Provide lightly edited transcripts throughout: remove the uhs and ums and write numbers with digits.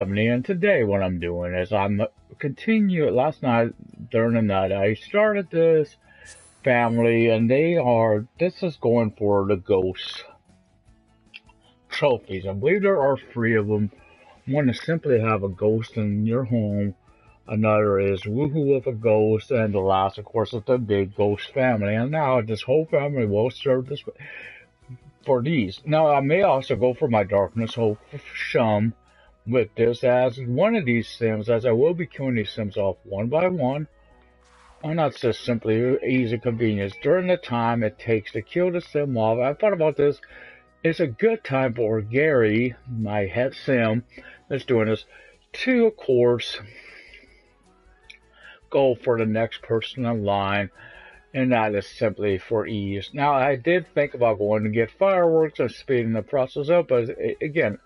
And today what I'm doing is I'm continue. Last night during the night, I started this family, and this is going for the ghost trophies. I believe there are three of them. One is simply have a ghost in your home. Another is woohoo with a ghost, and the last, of course, is the big ghost family. And now this whole family will serve this for these. Now I may also go for my darkness hope shum with this as one of these sims, as I will be killing these sims off one by one. And that's just simply easy convenience. During the time it takes to kill the sim off, I thought about this. It's a good time for Gary, my head sim, that's doing this, to, of course, go for the next person in line, and that is simply for ease. Now, I did think about going to get fireworks and speeding the process up, but again,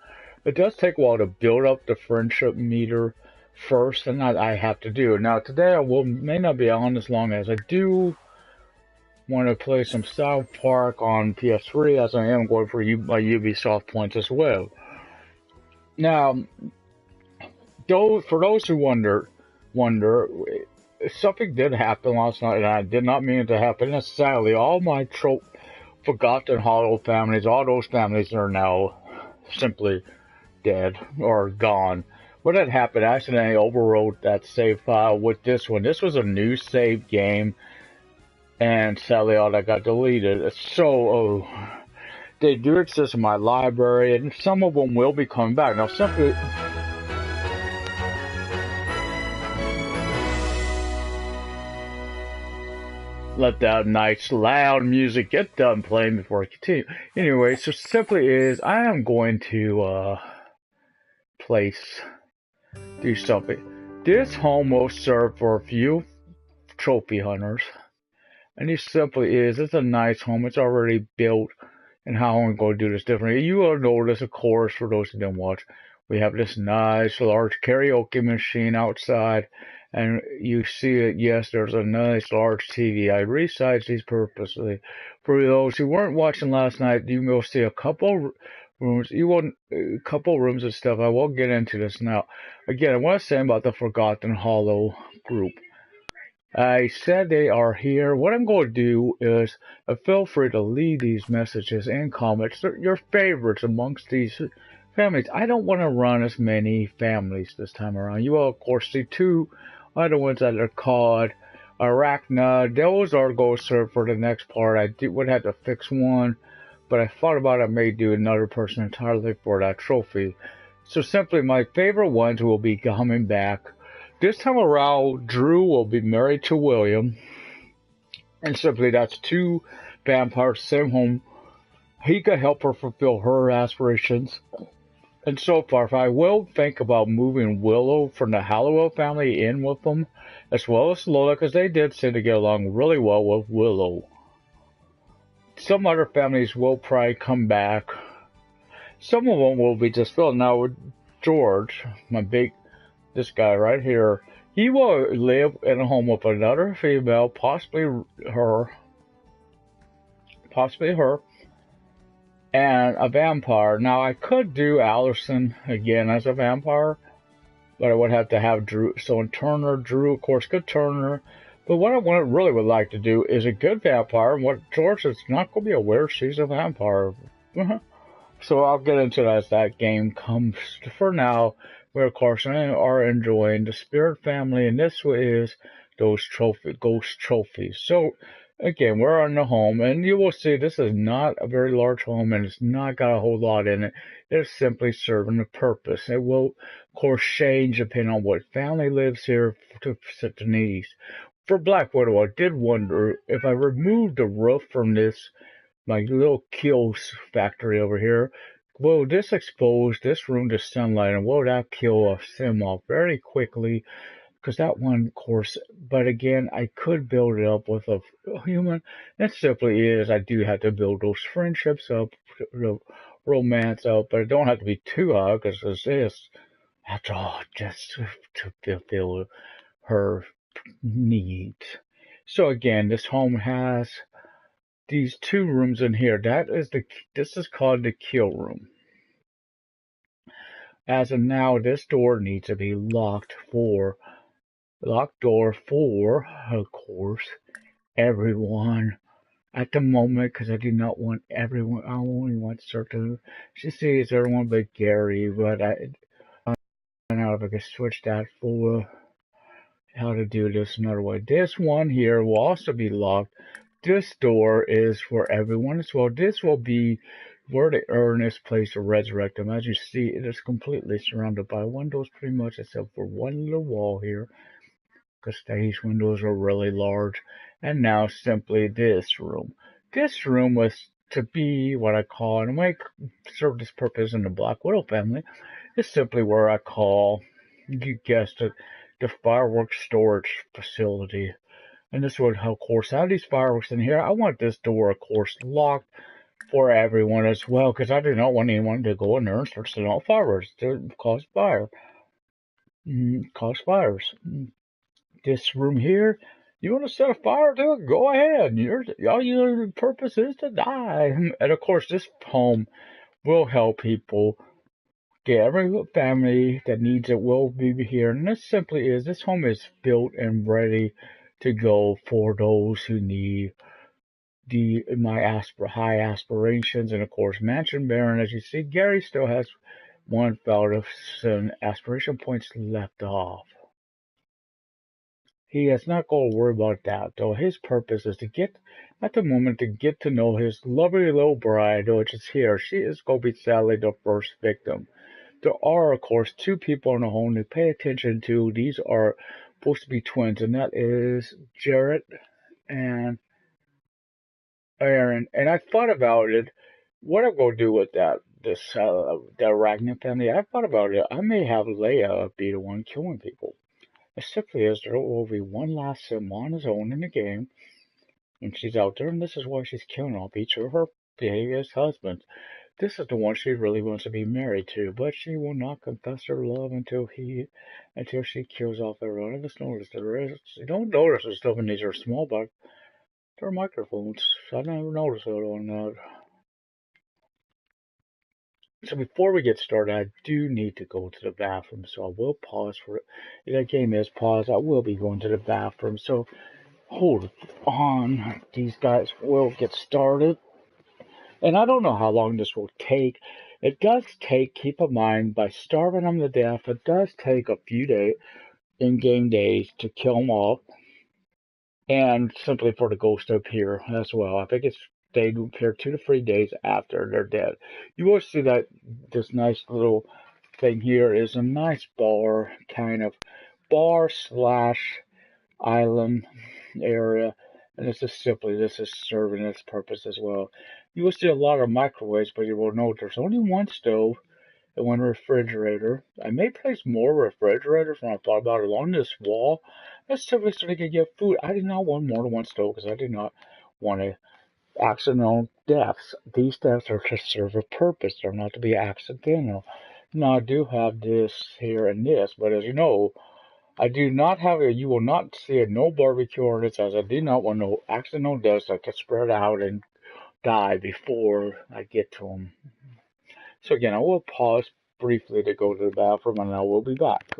it does take a while to build up the friendship meter first, and that I have to do. Now, today may not be on as long as I do want to play some South Park on PS3, as I am going for my Ubisoft points as well. Now, for those who wonder, something did happen last night, and I did not mean it to happen. And sadly, all my Forgotten Hollow families, all those families are now simply dead or gone. What had happened, I accidentally overwrote that save file with this one. This was a new save game, and sadly all that got deleted. So, they do exist in my library, and some of them will be coming back. Now, simply... let that nice loud music get done playing before I continue. Anyway, so simply is, I am going to, do something. This home will serve for a few trophy hunters. And it simply is, it's a nice home. It's already built, and how I'm going to do this differently. You will notice, of course, for those who didn't watch, we have this nice large karaoke machine outside, and you see it. Yes, there's a nice large TV. I resized these purposely. For those who weren't watching last night, you will see a couple rooms. A couple rooms and stuff. I will get into this now. Again, I want to say about the Forgotten Hollow group. I said they are here. What I'm going to do is feel free to leave these messages and comments. They're your favorites amongst these families. I don't want to run as many families this time around. You will, of course, see two other ones that are called Arachna. Those are going to serve for the next part. Would have to fix one, but I thought about I may do another person entirely for that trophy. So simply, my favorite ones will be coming back. This time around, Drew will be married to William, and simply that's two vampires, same home. He could help her fulfill her aspirations. And so far, I will think about moving Willow from the Halliwell family in with them, as well as Lola, because they did seem to get along really well with Willow. Some other families will probably come back. Some of them will be just filled. Now with George, this guy right here, he will live in a home with another female, possibly her, and a vampire. Now, I could do Allison again as a vampire, but I would have to have Drew. So in Turner, Drew, of course, could Turner. But what I really would like to do is a good vampire. And what George is not going to be aware she's a vampire. So I'll get into that as that game comes. For now, we of course are enjoying the Spirit family, and this is those ghost trophies. So again, we're in the home, and you will see this is not a very large home, and it's not got a whole lot in it. It's simply serving a purpose. It will, of course, change depending on what family lives here to fit the needs. For Black Widow, I did wonder if I removed the roof from this, my little kills factory over here, will this expose this room to sunlight, and will that kill a sim off very quickly? Because that one, of course, but again, I could build it up with a human. It simply is, I do have to build those friendships up, the romance up, but it don't have to be too hard, because it's this, after all, just to fulfill her needs. So again, this home has these two rooms in here. This is called the kill room. As of now, this door needs to be locked door for, of course, everyone at the moment, because I do not want everyone. I only want certain. She sees everyone but Gary, but I don't know if I can switch that for how to do this another way. This one here will also be locked. This door is for everyone as well. This will be where the Ernest place to resurrect them. As you see, it is completely surrounded by windows pretty much except for one little wall here, because these windows are really large. And now simply this room. This room was to be what I call, and might serve this purpose in the Black Widow family, is simply where I call, you guessed it, the fireworks storage facility. And this would, of course, have these fireworks in here. I want this door, of course, locked for everyone as well, because I do not want anyone to go in there and start setting off fireworks to cause fire. Cause fires. This room here, you want to set a fire to it? Go ahead. All your purpose is to die. And of course, this home will help people. Yeah, every family that needs it will be here. And this simply is, this home is built and ready to go for those who need high aspirations. And of course, Mansion Baron, as you see, Gary still has 1,000 aspiration points left off. He is not going to worry about that, though. His purpose is to get, at the moment, to get to know his lovely little bride, which is here. She is going to be sadly the first victim. There are, of course, two people in the home to pay attention to. These are supposed to be twins, and that is Jarrett and Aaron. And I thought about it. What I'm going to do with the Ragnar family, I thought about it. I may have Leia be the one killing people. It simply is there will be one last sim on his own in the game, and she's out there, and this is why she's killing off each of her previous husbands. This is the one she really wants to be married to, but she will not confess her love until she kills off everyone. I just noticed you don't notice the stuff in these are small, but they're microphones. I never noticed that on that. So before we get started, I do need to go to the bathroom, so I will pause for it. If that game is paused, I will be going to the bathroom, so hold on. These guys will get started. And I don't know how long this will take. It does take, keep in mind, by starving them to death, it does take a few days, in-game days, to kill them off. And simply for the ghost to appear as well. I think they appear 2 to 3 days after they're dead. You will see that this nice little thing here is a nice bar slash island area, and this is serving its purpose as well. You will see a lot of microwaves, but you will note there's only one stove and one refrigerator. I may place more refrigerators when I thought about it along this wall. That's simply so they can get food. I did not want more than one stove because I did not want accidental deaths. These deaths are to serve a purpose. They're not to be accidental. Now I do have this here and this, but as you know, I do not have a, you will not see a no barbecue on this, as I do not want no accidental deaths that can spread out and die before I get to them. So again, I will pause briefly to go to the bathroom and I will be back.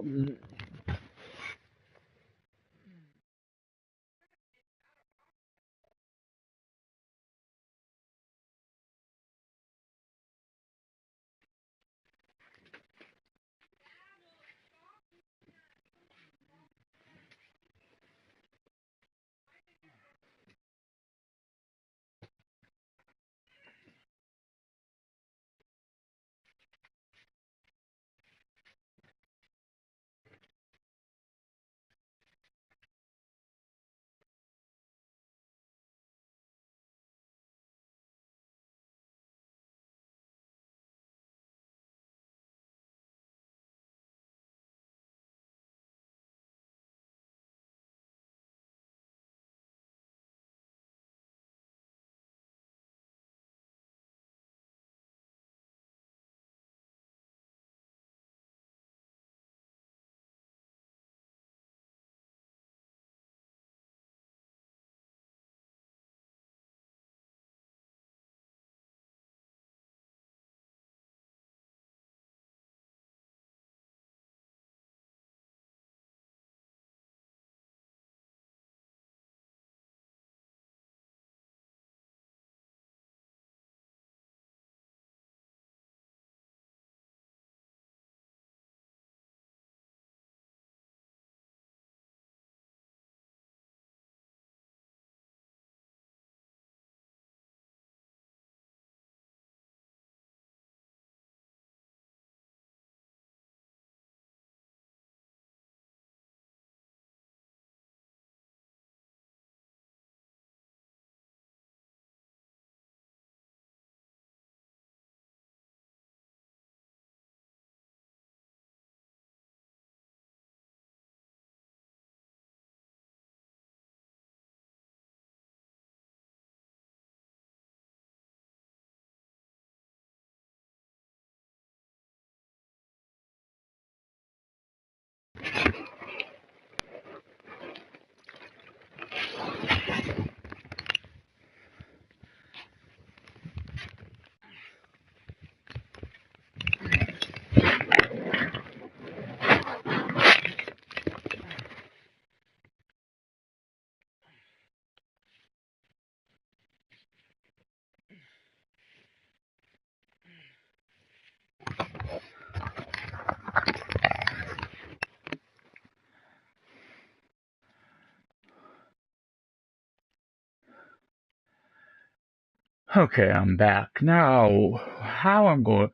Okay, I'm back. Now, how I'm going...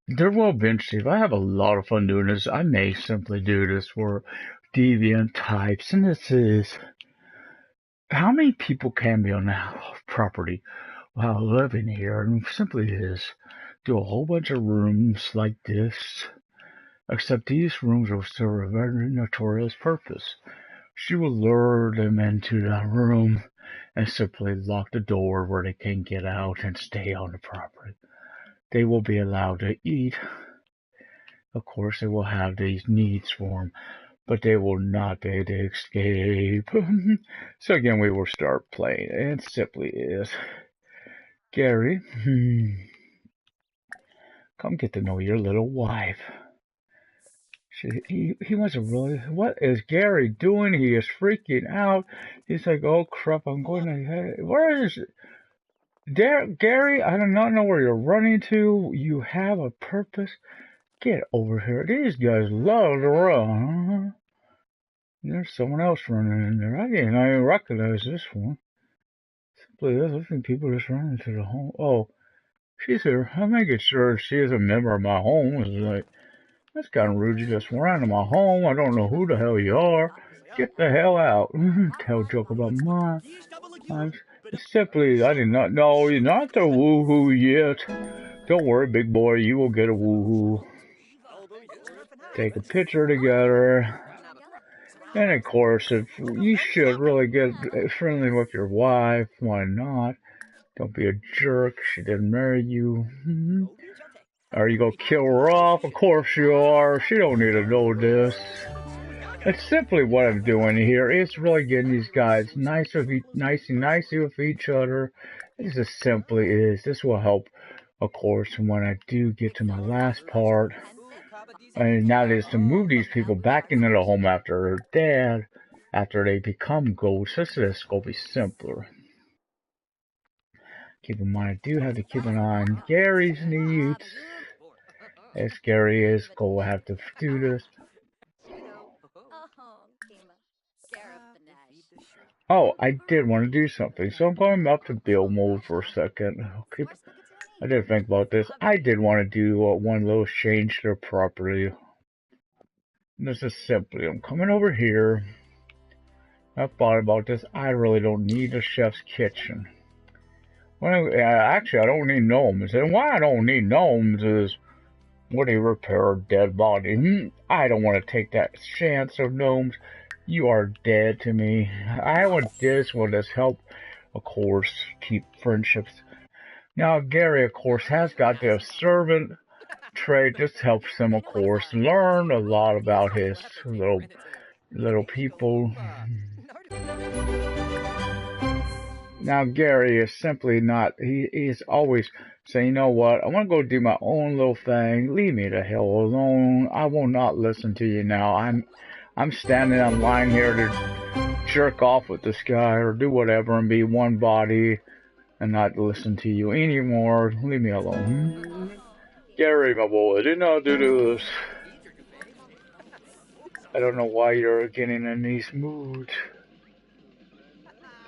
There will eventually, if I have a lot of fun doing this, I may simply do this for deviant types. And this is... How many people can be on the property while living here? And simply is do a whole bunch of rooms like this. Except these rooms will serve a very notorious purpose. She will lure them into the room and simply lock the door where they can get out and stay on the property. They will be allowed to eat. Of course, they will have these needs for them, but they will not be able to escape. So again, we will start playing. And it simply is Gary. Come get to know your little wife. He wants to really. What is Gary doing? He is freaking out. He's like, "Oh crap! I'm going to. Where is Gary? I do not know where you're running to. You have a purpose. Get over here. These guys love to run. There's someone else running in there. I didn't even recognize this one. Simply, I think people just running to the home. Oh, she's here. I'm making sure she is a member of my home. It's like." That's kind of rude. You just ran into my home. I don't know who the hell you are. Get the hell out. Tell a joke about mine. Simply, I did not know you're not the woohoo yet. Don't worry, big boy. You will get a woohoo. Take a picture together. And of course, if you should really get friendly with your wife, why not? Don't be a jerk. She didn't marry you. Are you gonna kill her off? Of course you are. She don't need to know this. That's simply what I'm doing here. It's really getting these guys nice with each other. This just simply is. This will help, of course, when I do get to my last part. And that is to move these people back into the home after they're dead, after they become ghosts. This is gonna be simpler. Keep in mind, I do have to keep an eye on Gary's needs. As Gary is, go have to do this. Oh, I did want to do something, so I'm going up to build mode for a second. Okay, I didn't think about this. I did want to do one little change to their property. This is simply, I'm coming over here. I thought about this. I really don't need a chef's kitchen. Well, actually, I don't need gnomes. And why I don't need gnomes is, what do you repair a dead body? I don't want to take that chance of gnomes. You are dead to me. I want this will just help, of course, keep friendships. Now, Gary, of course, has got the servant trait. This helps him, of course, learn a lot about his little people. Now, Gary is simply not, he's always saying, you know what, I want to go do my own little thing. Leave me the hell alone. I will not listen to you now. I'm standing on line here to jerk off with this guy or do whatever and be one body and not listen to you anymore. Leave me alone. Gary, my boy, did not do this. I don't know why you're getting in these moods.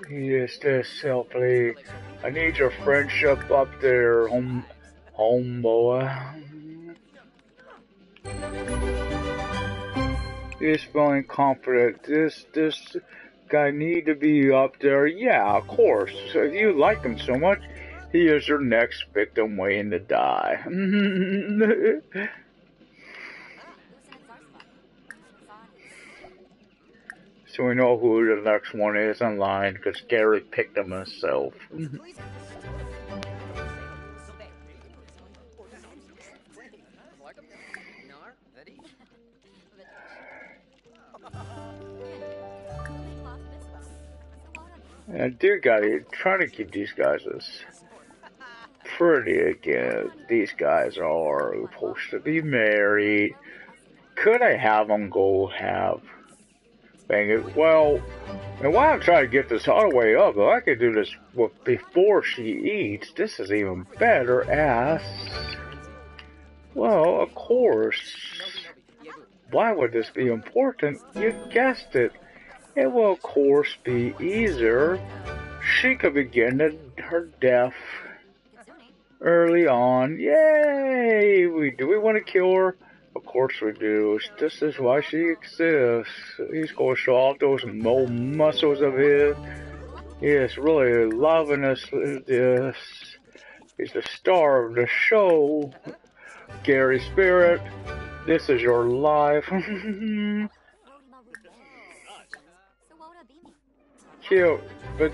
He is just simply, I need your friendship up there, homeboy. He's feeling confident. This guy need to be up there. Yeah, of course. So if you like him so much, he is your next victim waiting to die. So we know who the next one is in line, because Gary picked him himself. And dear God, trying to keep these guys as pretty again. These guys are supposed to be married. Could I have them go have... Bang it. Well, and while I'm trying to get this all the way up, if I could do this before she eats, this is even better as... Well, of course. Why would this be important? You guessed it. It will, of course, be easier. She could begin her death early on. Yay! Do we want to kill her? Of course we do. This is why she exists. He's going to show off those muscles of his. He is really loving this. He's the star of the show. Gary Spirit, this is your life. Cute, but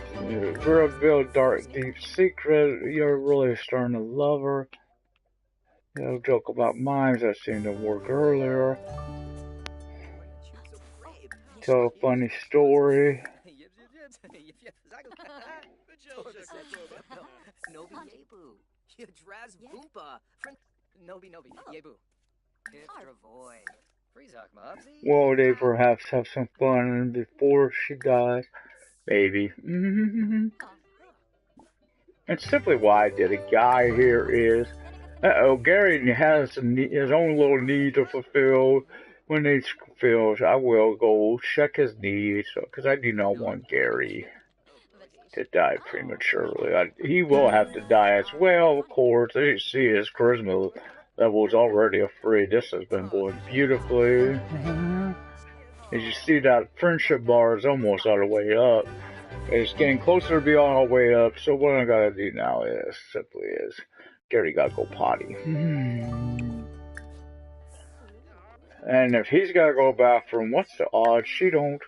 reveal dark, deep secret. You're really starting to love her. Joke about mimes that seemed to work earlier. Tell a funny story. Will they perhaps have some fun before she dies? Maybe. And simply why I did a guy here is, Gary has his own little need to fulfill. When he fulfills, I will go check his needs, because I do not want Gary to die prematurely. He will have to die as well, of course. As you see, his charisma level is already a free. This has been going beautifully. As you see, that friendship bar is almost all the way up. It's getting closer to being all the way up, so what I gotta do now is, Gary gotta go potty. And if he's gotta go to the bathroom, what's the odds she don't?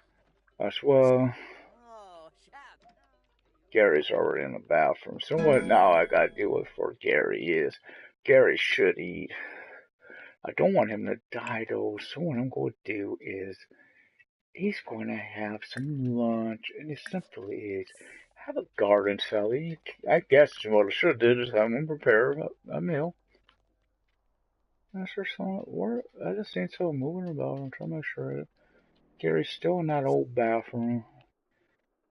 As well. Gary's already in the bathroom, so what now I gotta do with for Gary is, Gary should eat. I don't want him to die though, so what I'm going to do is, he's going to have some lunch, and it simply is, have a garden salad. I guess what I should have did is have him prepare a meal. That's just something. I just seen someone moving about. I'm trying to make sure Gary's still in that old bathroom.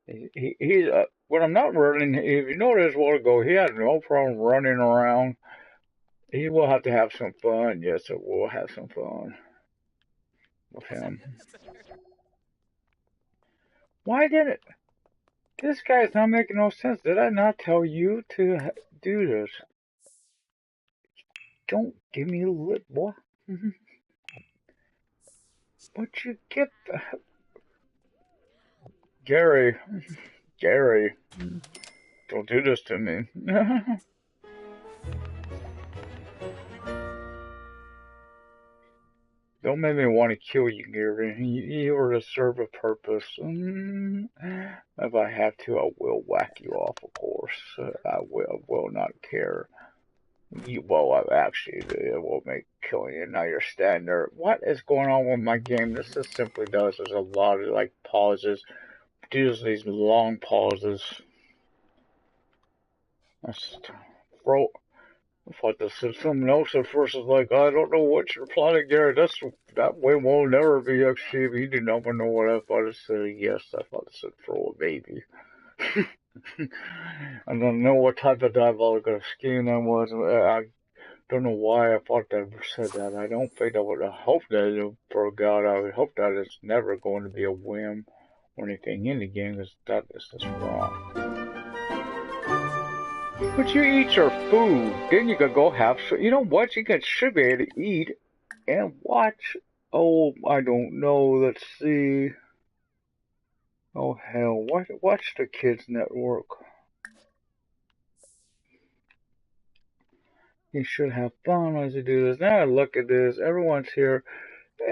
He's when I'm not running, if you notice a while ago, he had no problem running around. He will have to have some fun. Yes, it will have some fun with him. Why did it? This guy's not making no sense. Did I not tell you to do this? Don't give me a lip, boy. What you get? Gary, don't do this to me. Don't make me want to kill you, Gary. You are to serve a purpose. If I have to, I will whack you off, of course. I will not care. It will make killing you. Now you're standing there. What is going on with my game? This just simply does. There's a lot of, like, pauses. There's these long pauses. I thought this was something else at first. It's like, I don't know what you're plotting, Gary. That way won't never be achieved. You do not know what I thought it said. Yes, I thought it said throw a baby. I don't know what type of diabolical scheme that was. I don't know why I thought that said that. I don't think I would have hoped that, for God, I would hope that it's never going to be a whim or anything in the game, because that is just wrong. But you eat your food, then you can go have some, you know what, should be able to eat and watch. Oh, I don't know, let's see. Oh hell, watch the Kids Network. You should have fun as you do this. Now look at this, everyone's here.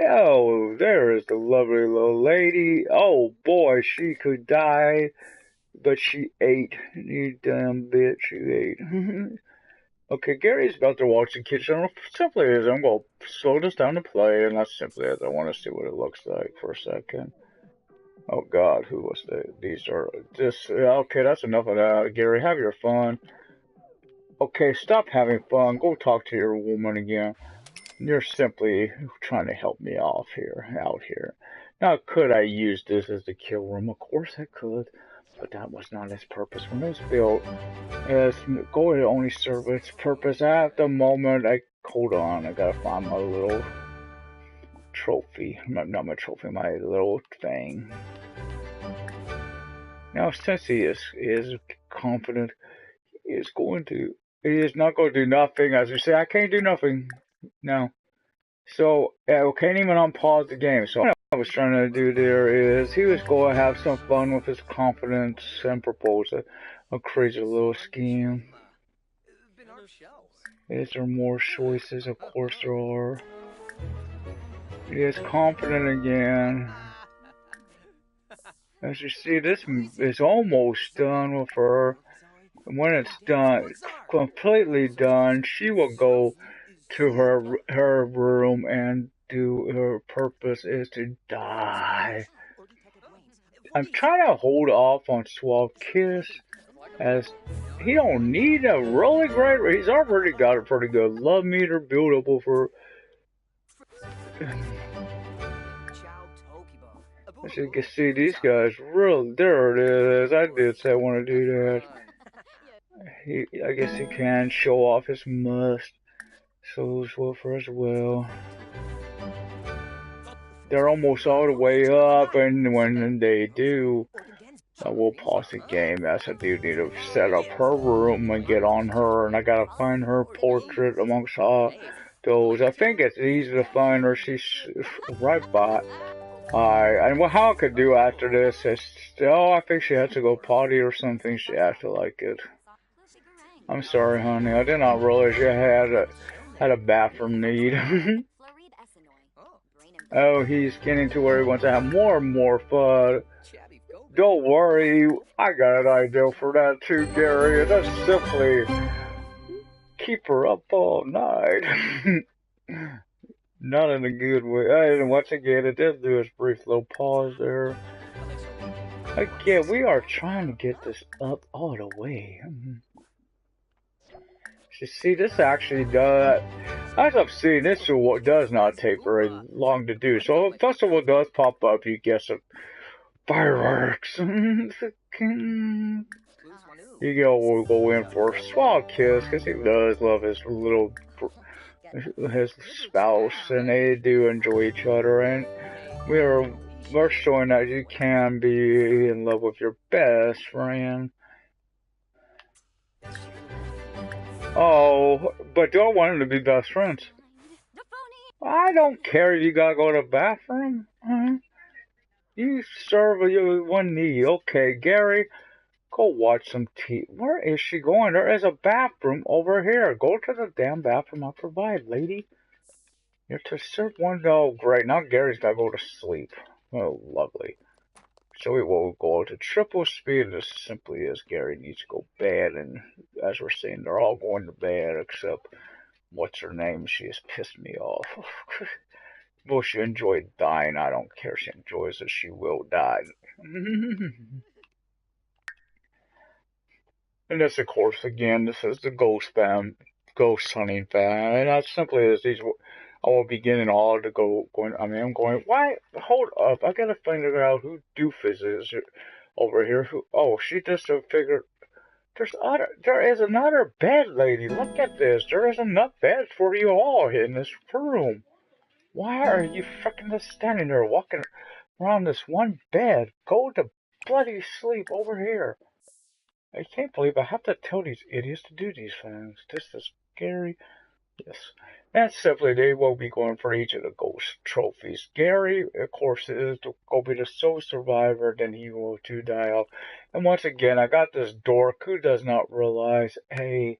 Oh, there is the lovely little lady. Oh boy, she could die. But she ate. You damn bitch, she ate. Okay, Gary's about to watch the kitchen. Simply is, I'm going to slow this down to play, and that's simply as I want to see what it looks like for a second. Oh God, who was these are just, okay, that's enough of that. Gary, have your fun. Okay, stop having fun. Go talk to your woman again. You're simply trying to help me out here. Now, could I use this as the kill room? Of course I could. But that was not its purpose. When it was built, it's going to only serve its purpose at the moment. Hold on, I gotta find my little trophy. Not my trophy, my little thing. Now, since he is confident, he is not going to do nothing. As you say, I can't do nothing. No. So, I can't even unpause the game. So, what I was trying to do there is, he was going to have some fun with his confidence and propose a crazy little scheme. Is there more choices? Of course there are. He is confident again. As you see, this is almost done with her. And when it's done, completely done, she will go to her room and do her purpose is to die. I'm trying to hold off on Suave Kiss, as he don't need a really great. He's already got a pretty good love meter built up over. As you can see, these guys really. There it is. I did say I want to do that. I guess he can show off his must. So it's well for as well. They're almost all the way up, and when they do, I will pause the game. As I do need to set up her room and get on her, and I gotta find her portrait amongst all those. I think it's easy to find her. She's right by. And what how I could do after this is, I think she had to go potty or something. She acted like it. I'm sorry, honey. I did not realize you had a bathroom need. Oh, he's getting to where he wants to have more and more fun. Don't worry, I got an idea for that too, Gary. That's simply keep her up all night. Not in a good way. And once again, it did do a brief little pause there. Again, we are trying to get this up all the way. You see, this actually does, as I've seen, this does not take very long to do. So if a festival does pop up, you get some fireworks. You we'll go in for a Suave Kiss, because he does love his spouse, and they do enjoy each other, and we're showing that you can be in love with your best friend. Oh, but do I want them to be best friends? I don't care if you gotta go to the bathroom. You serve one need. Okay, Gary, go watch some TV. Where is she going? There is a bathroom over here. Go to the damn bathroom I provide, lady. You're to serve one. Oh, great. Now Gary's gotta go to sleep. Oh, lovely. So we will go to triple speed. This simply is Gary needs to go to bed, and as we're seeing, they're all going to bed except what's her name? She has pissed me off. Well, she enjoyed dying. I don't care. She enjoys it. She will die. And this, of course, again, this is the ghost hunting fan, and that simply is these. I will be getting all to I'm going, why? Hold up. I gotta figure out who Doofus is over here. She just figured. There is another bed, lady. Look at this. There is enough beds for you all in this room. Why are you frickin' just standing there walking around this one bed? Go to bloody sleep over here. I can't believe I have to tell these idiots to do these things. This is scary. Yes. And simply, they will be going for each of the ghost trophies. Gary, of course, is to go be the sole survivor, then he will too die off. And once again, I got this dork who does not realize, hey,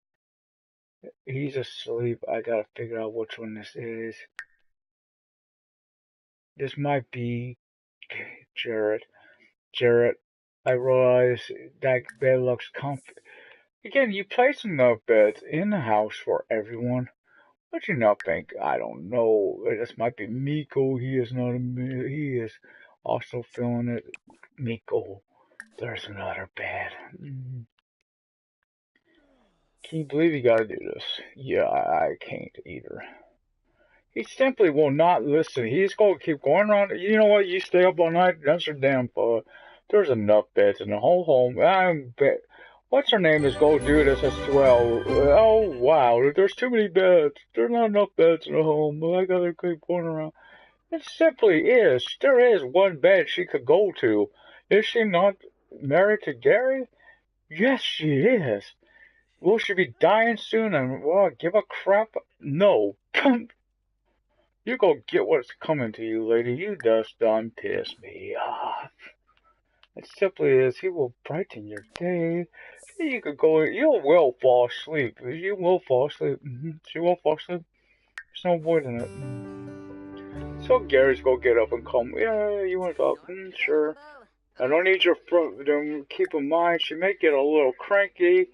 he's asleep. I gotta figure out which one this is. This might be Jarrett. Jarrett, I realize that bed looks comfy. Again, you place enough beds in the house for everyone. But you not think, I don't know, this might be Miko, he is also feeling it. Miko, there's another bed. Can you believe you gotta do this? Yeah, I can't either. He simply will not listen. He's gonna keep going around. You know what, you stay up all night, that's your damn fault. There's enough beds in the whole home. What's her name is go do this as well. Oh, wow. There's too many beds. There's not enough beds in the home. I gotta keep going around. It simply is. There is one bed she could go to. Is she not married to Gary? Yes, she is. Will she be dying soon and will I give a crap? No. You go get what's coming to you, lady. You just done pissed me off. It simply is. He will brighten your day. You could go. You will fall asleep. You will fall asleep. She will fall asleep. There's no avoiding it. So Gary's go get up and come. Yeah, you want to talk? Sure. I don't need your front. Keep in mind, she may get a little cranky,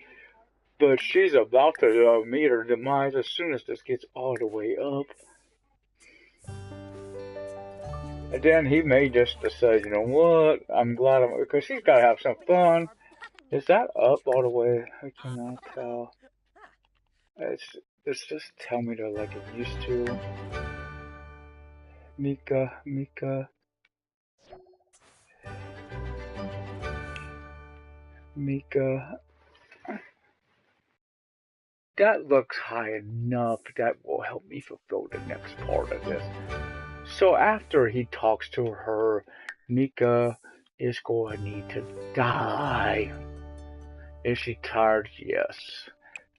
but she's about to meet her demise as soon as this gets all the way up. And then he may just decide, you know what? I'm glad because he's got to have some fun. Is that up all the way? I cannot tell. It's just tell me to like it used to. Mika. That looks high enough. That will help me fulfill the next part of this. So after he talks to her, Mika is going to need to die. Is she tired? Yes.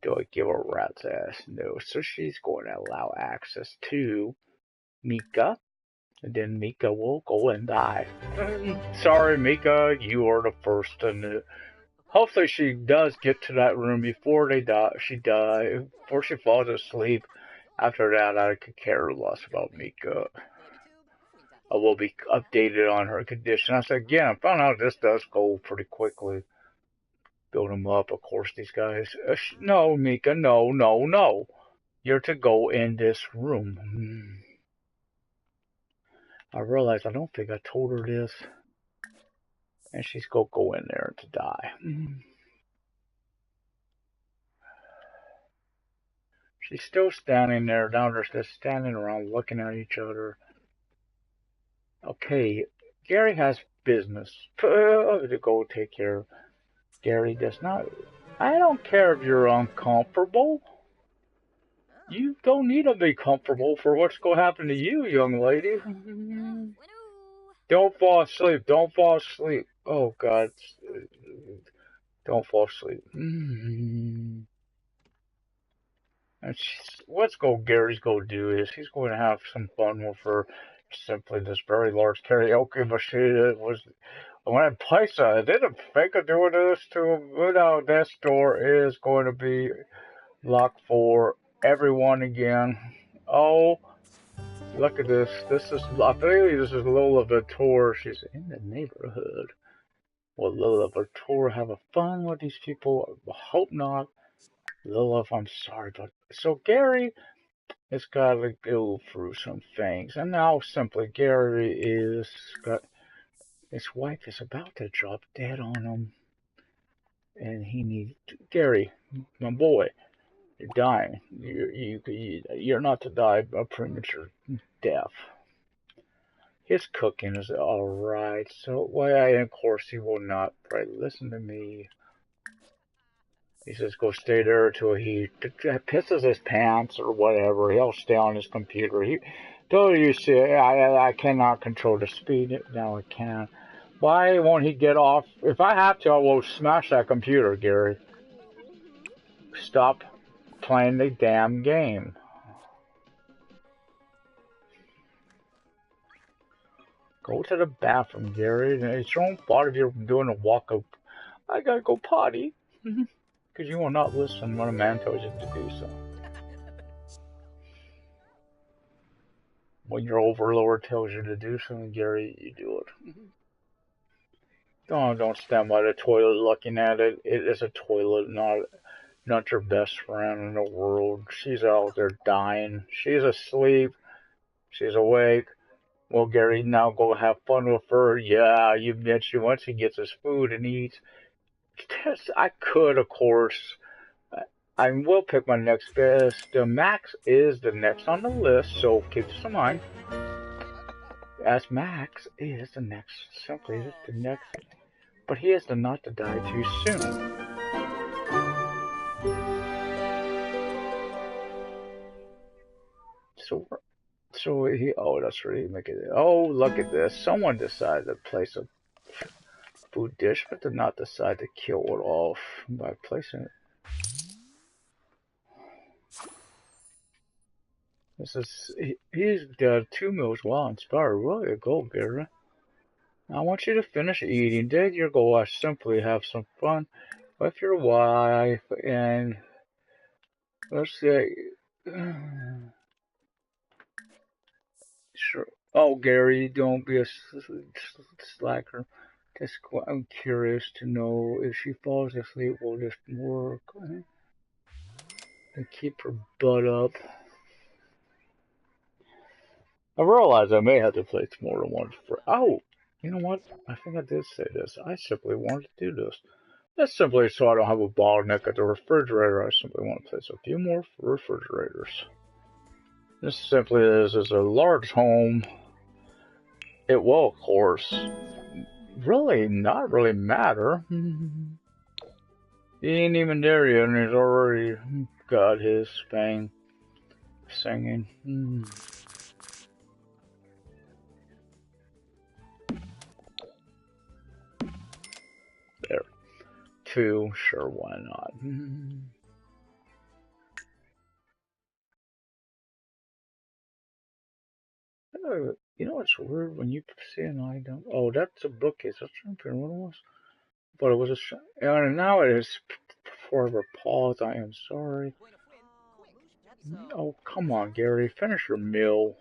Do I give a rat's ass? No. So she's going to allow access to Mika. And then Mika will go and die. Sorry, Mika, you are the first. And hopefully she does get to that room before they die. Before she falls asleep. After that, I could care less about Mika. I will be updated on her condition. I said again, I found out this does go pretty quickly. Build them up, of course, these guys. No, Mika, no. You're to go in this room. I realized I don't think I told her this. And she's gonna go in there to die. She's still standing there, down there, just standing around looking at each other. Okay, Gary has business to go take care of. Gary does not. I don't care if you're uncomfortable. You don't need to be comfortable for what's going to happen to you, young lady. Don't fall asleep. Don't fall asleep. Oh, God. Don't fall asleep. And what's Gary's going to do is he's going to have some fun with her. Simply this very large karaoke machine. When I placed it, I didn't think of doing this to him. But now this door is going to be locked for everyone again. Oh, look at this. I believe this is Lola Ventura. She's in the neighborhood. Will Lola Ventura have a fun with these people? I hope not. Lola, I'm sorry, but so Gary has got to go through some things, and now simply Gary is got his wife is about to drop dead on him, and he needs Gary, my boy. You're dying. You're not to die a premature death. His cooking is alright, so of course he will not listen to me. He says go stay there till he pisses his pants or whatever. He'll stay on his computer. Don't you see? I cannot control the speed. Now I can. Why won't he get off? If I have to, I will smash that computer, Gary. Stop playing the damn game. Go to the bathroom, Gary. It's your own fault if you're doing a walk-up. I gotta go potty. Because you will not listen when a man tells you to do so. When your overlord tells you to do something, Gary, you do it. Don't stand by the toilet looking at it. It is a toilet, not your best friend in the world. She's out there dying. She's asleep. She's awake. Well, Gary, now go have fun with her. Yeah, you bet you once he gets his food and eats. I could, of course. I will pick my next best. Max is the next on the list, so keep this in mind. As Max is the next, simply the next. But he has not to die too soon. So he, oh, that's really making it. Oh, look at this. Someone decided to place a food dish, but did not decide to kill it off by placing it. He's got 2 meals well inspired. Really a goal, Gary. I want you to finish eating. Then your goal is simply have some fun with your wife and let's say, sure. Oh, Gary, don't be a slacker. I'm curious to know if she falls asleep, will this work? And keep her butt up. I realize I may have to play more than once for. Oh, you know what? I think I did say this. I simply wanted to do this. That's simply so I don't have a bottleneck at the refrigerator. I simply want to place a few more refrigerators. This simply is a large home. It will, of course, really not really matter. He ain't even there yet, and he's already got his thing singing. There. 2, sure, why not? You know what's weird when you see an item? Oh, that's a bookcase. I was trying to figure out what it was. But it was a and now it is forever pause. I am sorry. Oh, come on, Gary. Finish your meal.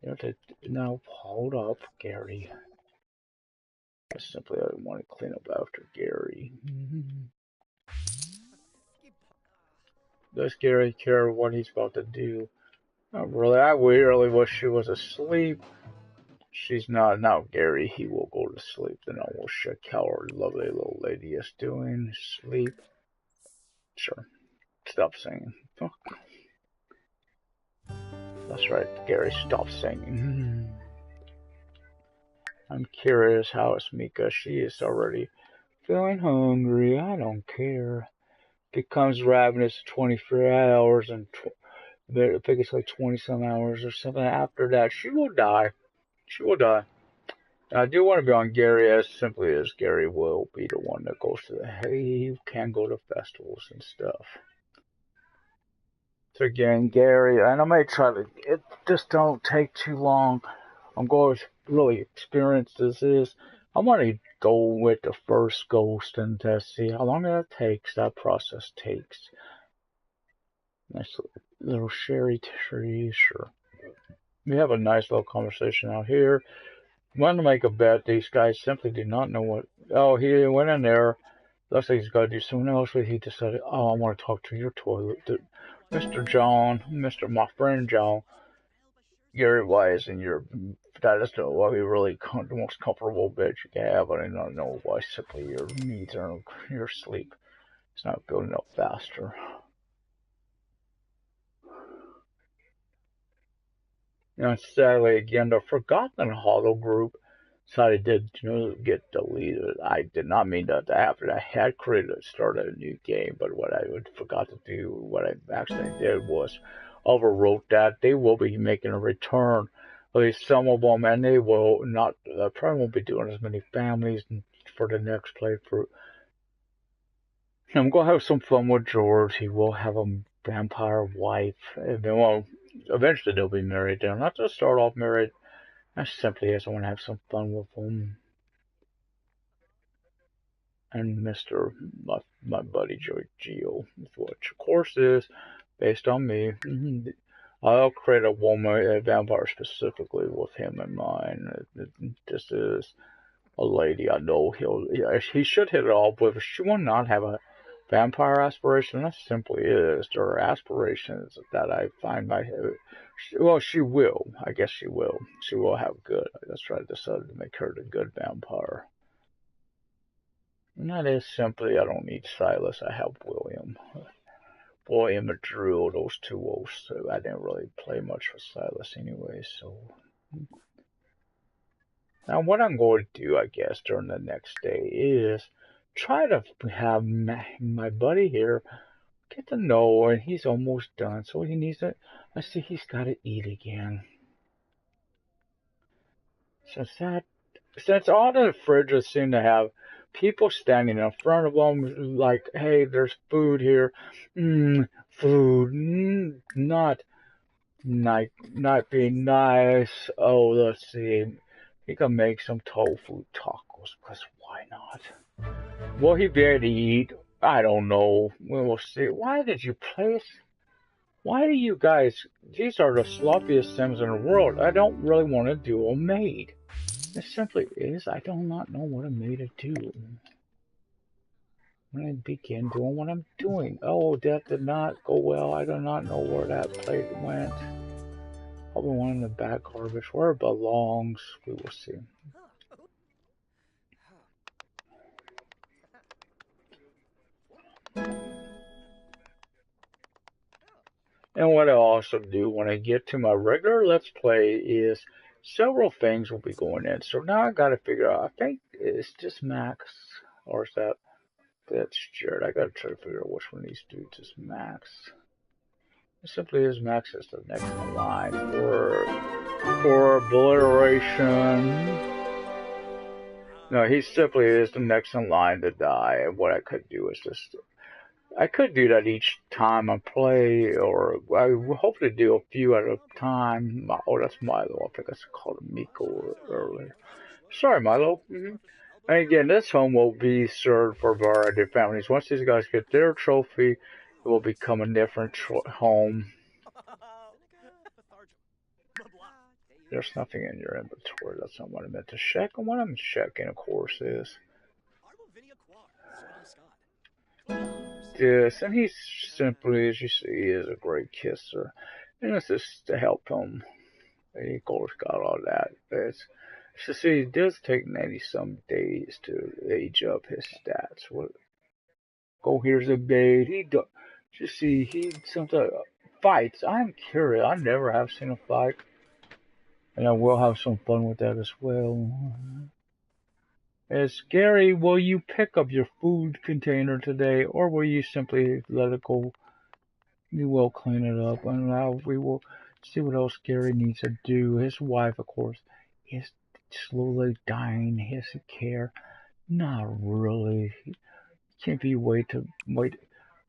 You have to now hold up, Gary. I simply want to clean up after Gary. Does Gary care what he's about to do? Not really. I really wish she was asleep. She's not. Now, Gary, he will go to sleep. Then I will check how our lovely little lady is doing. Sleep. Sure. Stop singing. Oh. That's right, Gary, stop singing. I'm curious how is Mika. She is already feeling hungry. I don't care. Becomes ravenous 24 hours and I think it's like 20 some hours or something. After that, she will die. She will die. I do want to be on Gary as simply as Gary will be the one that goes to the, hey, you can go to festivals and stuff. So again, Gary, and I may try to, it just don't take too long. I'm going to really experience this is. I'm going to go with the first ghost and just see how long that takes, that process takes. Nice little cherry tree, sure. We have a nice little conversation out here. I'm going to make a bet. These guys simply do not know what. Oh, he went in there. Looks like he's got to do something else, but he decided, oh, I want to talk to your toilet. Mr. John, my friend John, Gary Wise, and that is what we really the most comfortable bed you can have. I don't know why simply your needs are your sleep. It's not building up faster. And sadly, again, the Forgotten Hollow group decided to get deleted. I did not mean that to happen. I had started a new game, but what I forgot to do, what I actually did was overwrote that. They will be making a return. At least some of them, and they will not, probably won't be doing as many families for the next playthrough. I'm going to have some fun with George. He will have a vampire wife. And then, well, eventually they'll be married. They'll not just start off married. I simply just want to have some fun with them. And Mr. My buddy Gio, which of course is based on me. I'll create a vampire specifically with him in mind. This is a lady I know he should hit it off with. She will not have a vampire aspiration. That simply is. There are aspirations that I find well, she will. I guess she will. She will have good. That's right. I decided to make her the good vampire. And that is simply, I don't need Silas. I have William. William and Drew, those two wolves. So I didn't really play much with Silas anyway. So now what I'm going to do, I guess, during the next day is try to have my buddy here get to know, and he's almost done. So he needs to. I see he's got to eat again. Since all the fridges seem to have people standing in front of them, like, hey, there's food here. Food. Not. Not be nice. Oh, let's see. He can make some tofu tacos, because why not? Will he be able to eat? I don't know. We will see. Why did you place? Why do you guys? These are the sloppiest Sims in the world. I don't really want to do a maid. It simply is. I do not know what a maid to do. When I begin doing what I'm doing. Oh, that did not go well. I do not know where that plate went. Probably one in the back garbage. Where it belongs. We will see. And what I also do when I get to my regular Let's Play is several things will be going in. So now I gotta figure out, I think it's just Max, or is that's Jared. I gotta try to figure out which one of these dudes is Max. It simply is Max is the next in line for obliteration. No, he simply is the next in line to die. And what I could do is just, I could do that each time I play, or I hope to do a few at a time. Oh, that's Milo. I think I called him Miko earlier. Sorry, Milo. And again, this home will be served for a variety of families. Once these guys get their trophy, it will become a different home. There's nothing in your inventory. That's not what I meant to check. And what I'm checking, of course, is this. And he simply, as you see, is a great kisser. And this is to help him. He, of course, got all that. It's to see, it does take 90-some days to age up his stats. What? Go, here's a bait. He does. You see, he sometimes fights. I'm curious. I never have seen a fight. And I will have some fun with that as well. It's Gary, will you pick up your food container today, or will you simply let it go? We will clean it up, and now we will see what else Gary needs to do. His wife, of course, is slowly dying. He has to care. Not really. Can't be wait.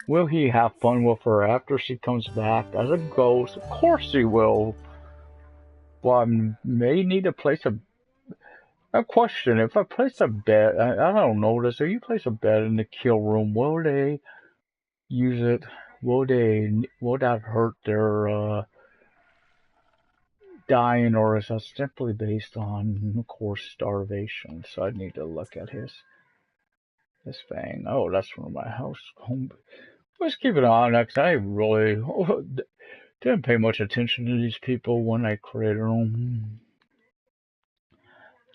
Will he have fun with her after she comes back as a ghost? Of course he will. Well, I may need to place a question. If I place a bet, I don't know this. If you place a bet in the kill room, will they use it? Will that hurt their dying, or is that simply based on, of course, starvation? So I need to look at his thing. Oh, that's from my house home. Let's keep it on next. I really didn't pay much attention to these people when I created them.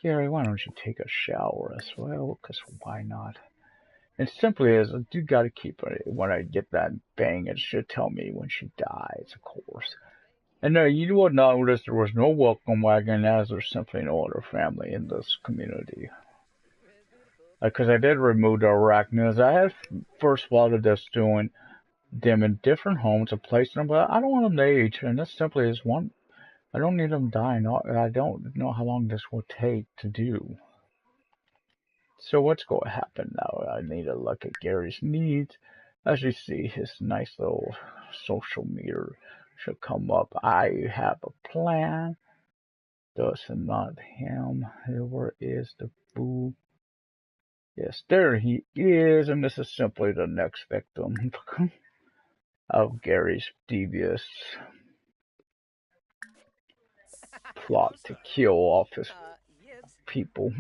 Gary, why don't you take a shower as well? Because why not? It simply is, you gotta keep it. When I get that bang, it should tell me when she dies, of course. And you would notice there was no welcome wagon, as there's simply no other family in this community. Because I did remove the arachnids. I had first spotted this doing them in different homes and placing them, but I don't want them to age, and this simply is one. I don't need them dying. I don't know how long this will take to do. So what's going to happen now? I need to look at Gary's needs. As you see, his nice little social meter should come up. I have a plan. Does not him. Where is the boo? Yes, there he is, and this is simply the next victim of Gary's devious plot to kill off his people.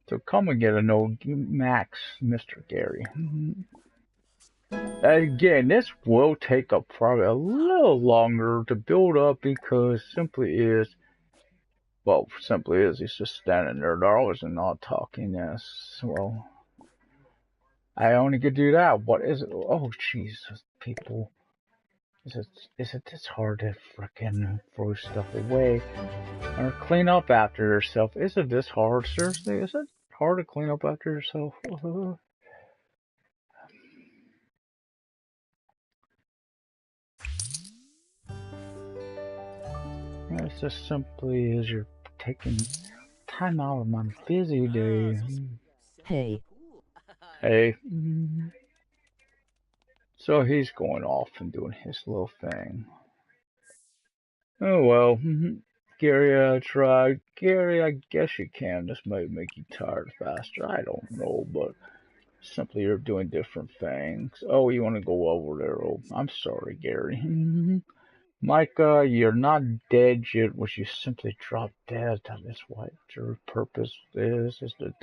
So come and get a no Max, Mr. Gary. Again, this will take up probably a little longer to build up because simply is he's just standing there. Darla's not talking. Yes, well, I only could do that. What is it? Oh, Jesus, people. Is it this hard to frickin' throw stuff away or clean up after yourself? Is it this hard? Seriously, is it hard to clean up after yourself? It's just simply as you're taking time out of my busy day. Hey. Hey. So he's going off and doing his little thing. Oh well, Gary, I tried. Gary, I guess you can. This might make you tired faster. I don't know, but simply you're doing different things. Oh, you want to go over there? Oh, I'm sorry, Gary. Micah, you're not dead yet, which you simply drop dead. That is what your purpose is to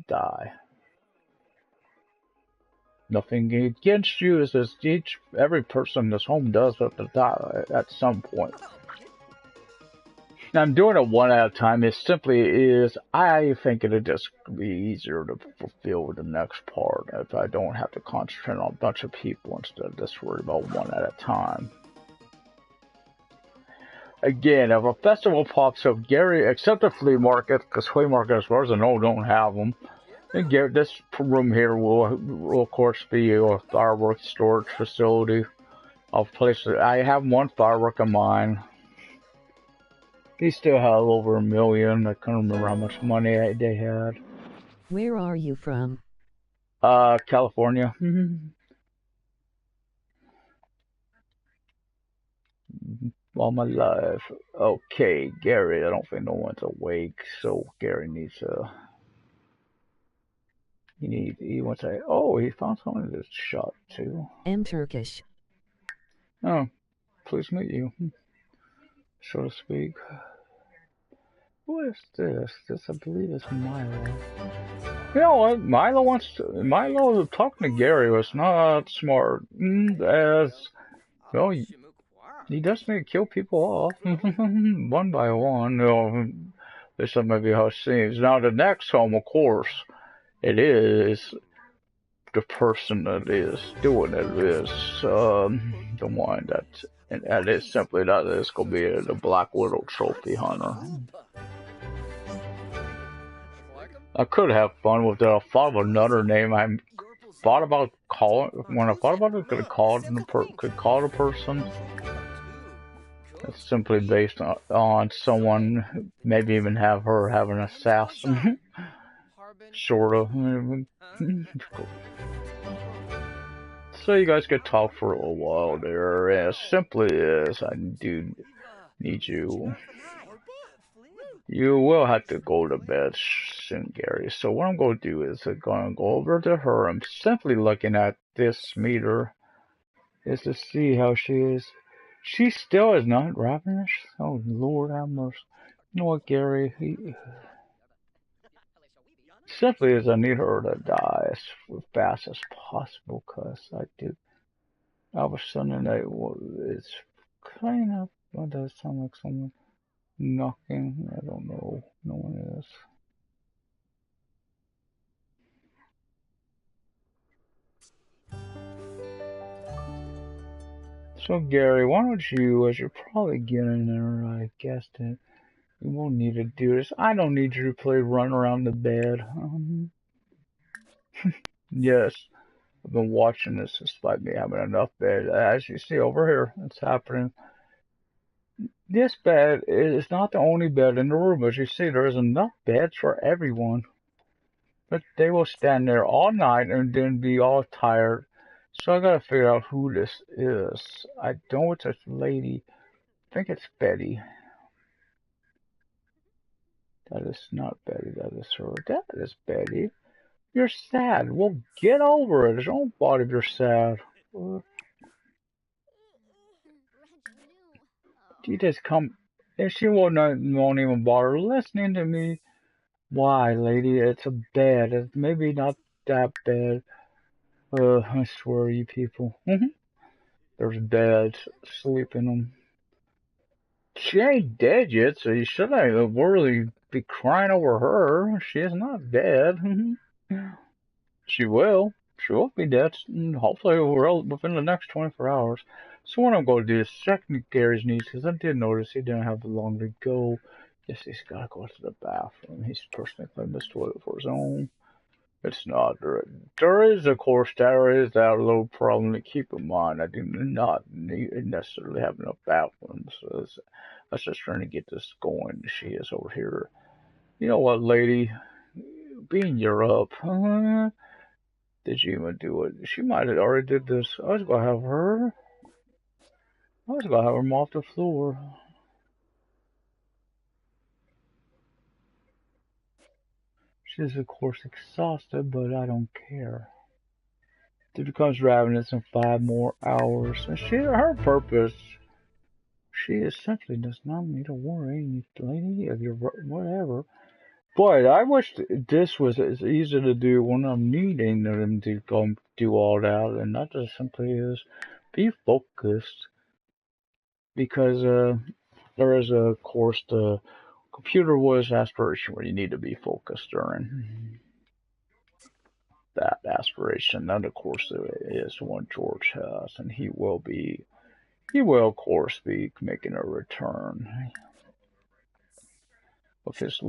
die. Nothing against you. Is this every person in this home does have to die at some point. Now I'm doing it one at a time. It simply is. I think it'd just be easier to fulfill the next part if I don't have to concentrate on a bunch of people instead of just worry about one at a time. Again, if a festival pops up, Gary, except the flea market, because flea market, as far as I know, don't have them. And Gary, this room here will of course be a fireworks storage facility. I'll place it. I have one firework of mine. He still had over $1 million. I can't remember how much money they had. Where are you from? California. All my life. Okay, Gary, I don't think no one's awake, so Gary needs to. He wants to. Oh, he found someone that's shot too. I'm Turkish. Oh, pleased to meet you, so to speak. Who is this? This, I believe, is Milo. You know what? Milo talking to Gary was not smart. As well, he does need to kill people off one by one. You know, this may be how it seems. Now the next home, of course, it is the person that is doing it is the one that is simply that is going to be the Black Widow trophy hunter. I could have fun with it. I thought of another name. I thought about calling when I thought about it. Could call it a person. It's simply based on someone. Maybe even have her have an assassin. Sort of. So you guys could talk for a little while there. As simply as I do need you. You will have to go to bed soon, Gary. So what I'm going to do is I'm going to go over to her. I'm simply looking at this meter is to see how she is. She still is not ravenous. Oh, Lord have mercy. You know what, Gary? Simply as I need her to die as fast as possible, because I do. All of a sudden, it's kind of. What does it sound like someone knocking? I don't know. No one is. So Gary, why don't you, as you're probably getting there, I guess that you won't need to do this. I don't need you to play run around the bed. Yes, I've been watching this despite me having enough bed. As you see over here, it's happening. This bed is not the only bed in the room. As you see, there is enough beds for everyone. But they will stand there all night and then be all tired. So I gotta figure out who this is. I know it's a lady. I think it's Betty. That is not Betty, that is her. That is Betty. You're sad. Well, get over it. Don't bother if you're sad. You just come. And she won't even bother listening to me. Why, lady? It's a bed. It's maybe not that bad. I swear, you people. There's beds. Sleep in them. She ain't dead yet, so you shouldn't really be crying over her. She is not dead. She will. She will be dead, hopefully within the next 24 hours. So what I'm going to do is check Gary's needs, because I did notice he didn't have long to go. Yes, he's got to go to the bathroom. He's personally cleaned this toilet for his own. It's not. There is, of course, there is that little problem to keep in mind. I do not necessarily have enough bathrooms. So I was just trying to get this going. She is over here. You know what, lady? Being Europe, did she even do it? She might have already did this. I was gonna have her mop the floor. She's of course exhausted, but I don't care. She becomes ravenous in 5 more hours, and her purpose. She essentially does not need to worry, lady, of your whatever. Boy, I wish this was as easy to do when I'm needing them to go do all that, and that just simply is be focused. Because there is, of course, the computer voice aspiration where you need to be focused during that aspiration. And of course, is one George has, and he will, of course, be making a return with his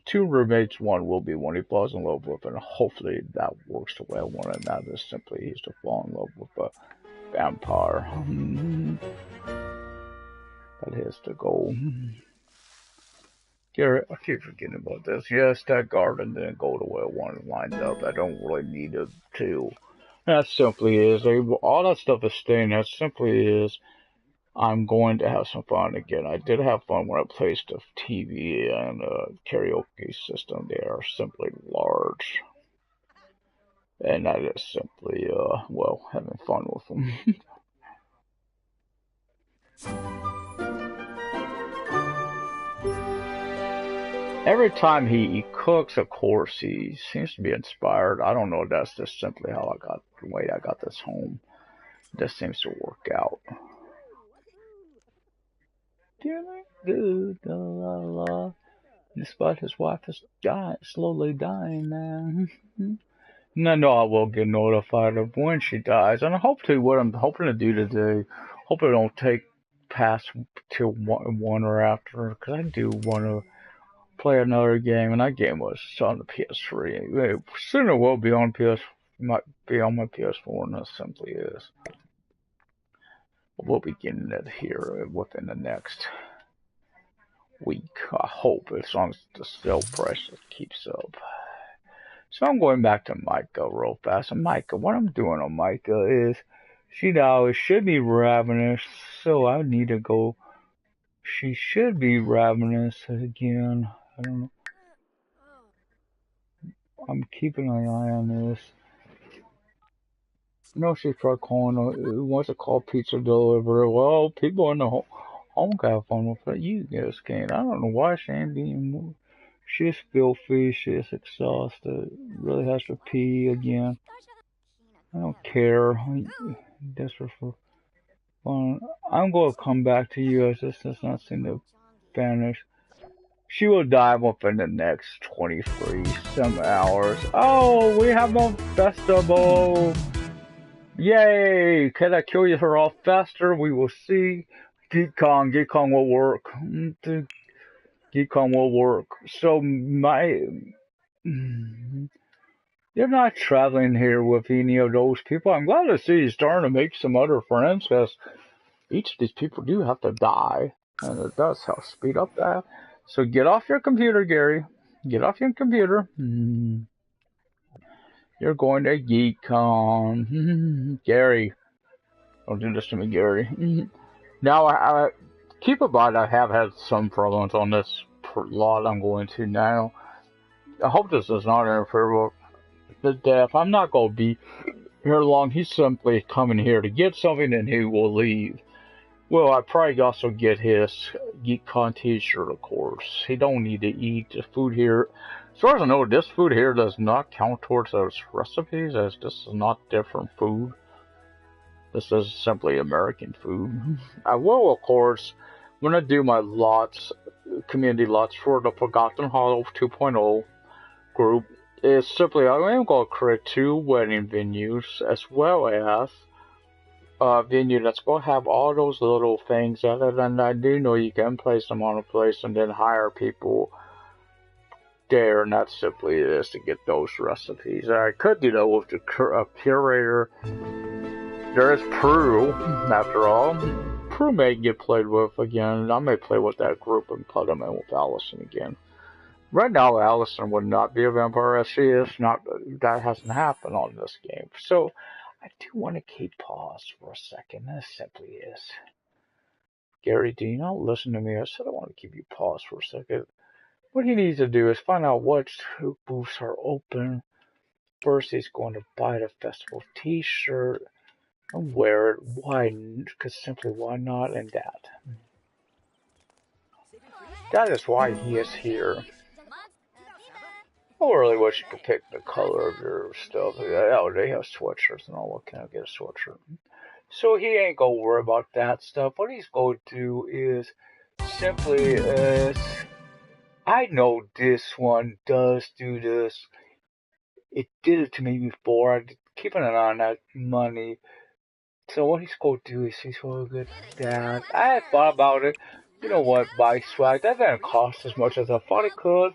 two roommates. One will be one he falls in love with, and hopefully that works the way I want it. That is simply he's to fall in love with a vampire. That is the goal. Gary, I keep forgetting about this. Yes, that garden didn't go the way I wanted it lined up. I don't really need it to. That simply is. All that stuff is staying. That simply is. I'm going to have some fun again. I did have fun when I placed the TV and karaoke system. They are simply large. And that is simply, well, having fun with them. Every time he cooks, of course, he seems to be inspired. I don't know if that's just simply how the way I got this home. This seems to work out. Despite his wife is slowly dying now. And I know I will get notified of when she dies. And I hope to, what I'm hoping to do today, hope it don't take past till one or after, because I do want to play another game, and that game was on the PS3. Soon it will be on might be on my PS4, and that simply is. We'll be getting it here within the next week, I hope, as long as the sale price keeps up. So I'm going back to Micah real fast. And Micah, what I'm doing on Micah is, she now should be ravenous, so I need to go. She should be ravenous again. I don't know. I'm keeping an eye on this. No, she's probably calling. Wants to call pizza delivery. Well, people in the home have fun with it. You guys can't. I don't know why she ain't being moved. She's filthy. She's exhausted. Really has to pee again. I don't care. I'm desperate for fun. I'm going to come back to you as this does not seem to vanish. She will die within the next 23 some hours. Oh, we have a festival. Yay! Can I kill her off faster? We will see. Geek Kong will work. Geek Kong will work. So you're not traveling here with any of those people. I'm glad to see you starting to make some other friends, because each of these people do have to die, and it does help speed up that. So get off your computer, Gary. Get off your computer. You're going to GeekCon. Gary. Don't do this to me, Gary. Now, I keep in mind I have had some problems on this lot I'm going to now. I hope this does not interfere with the death. I'm not going to be here long. He's simply coming here to get something and he will leave. Well, I probably also get his GeekCon t-shirt, of course. He don't need to eat. The food here, as far as I know, this food here does not count towards those recipes, as this is not different food. This is simply American food. I will, of course, when I do my lots, community lots for the Forgotten Hollow 2.0 group, is simply I am going to create 2 wedding venues, as well as a venue that's going to have all those little things. Other than I do know you can place them on a place and then hire people there, and that simply is to get those recipes. I could do that with the curator. There is Prue, after all. Prue may get played with again. I may play with that group and put them in with Allison again. Right now, Allison would not be a vampire, as she is not. That hasn't happened on this game. So, I do want to keep pause for a second. That simply is. Gary, do you not listen to me? I said I want to keep you pause for a second. What he needs to do is find out what booths are open. First, he's going to buy the festival T-shirt and wear it. Why? Because simply why not? And that is why he is here. I really wish you could pick the color of your stuff. Oh, they have sweatshirts and all. What can I get a sweatshirt? So he ain't gonna worry about that stuff. What he's going to do is simply I know this one does do this. It did it to me before. I'm keeping an eye on that money. So what he's going to do is he's going to get that. I thought about it. You know what? Buy swag. That didn't cost as much as I thought it could.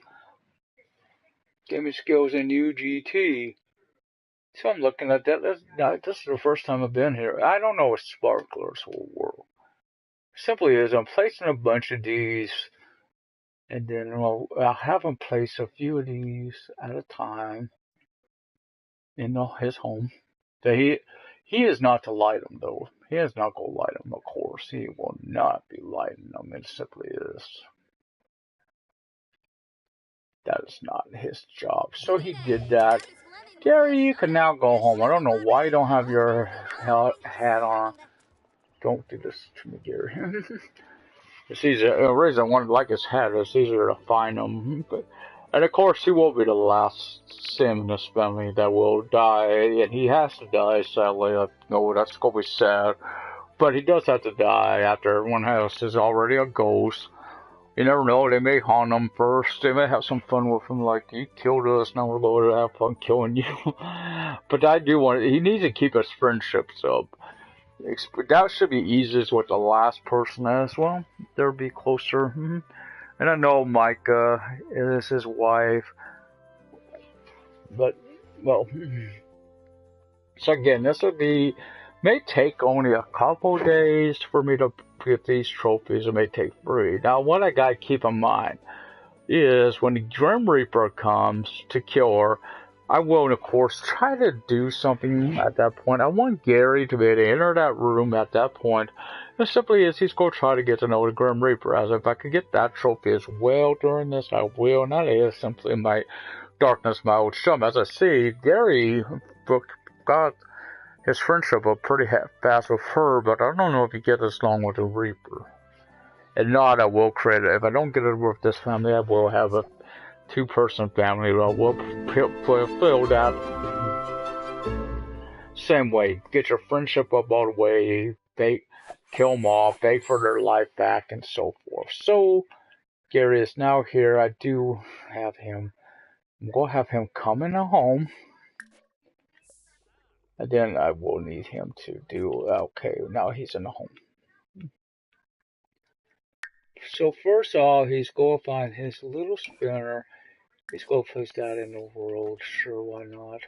Gaming skills in UGT. So I'm looking at that. This is the first time I've been here. I don't know what sparklers will work. Simply is I'm placing a bunch of these, and then I'll have him place a few of these at a time in his home. That he is not to light them though. He is not going to light them. Of course, he will not be lighting them. It simply is. That is not his job. So he did that. Gary, you can now go home. I don't know why you don't have your hat on. Don't do this to me, Gary. It's easier. The reason I wanted to like his hat is easier to find him. And of course, he will be the last Sim in this family that will die, and he has to die. Sadly, I know that's gonna be sad, but he does have to die after everyone else is already a ghost. You never know, they may haunt him first, they may have some fun with him, like, you killed us, now we're going to have fun killing you. But I do want, he needs to keep his friendships up. That should be easiest with the last person as well. They'll be closer. And I know Micah is his wife, but, well, so again, this would be, may take only a couple days for me to get these trophies. It may take 3. Now, what I gotta keep in mind is when the Grim Reaper comes to kill her, I will, of course, try to do something at that point. I want Gary to be able to enter that room at that point. And simply is he's going to try to get to know the Grim Reaper. As if I could get that trophy as well during this, I will. And that is simply my darkness, my old chum. As I see, Gary got his friendship up pretty fast with her, but I don't know if he gets as long with the Reaper. And not, I will create it. If I don't get it with this family, I will have a 2-person family. I will fulfill that. Same way. Get your friendship up all the way. Kill them off. Beg for their life back, and so forth. So, Gary is now here. I do have him. I'm going to have him come in a home. And then I will need him to do, okay, now he's in the home. So first off, he's going to find his little spinner. He's going to place that in the world. Sure, why not?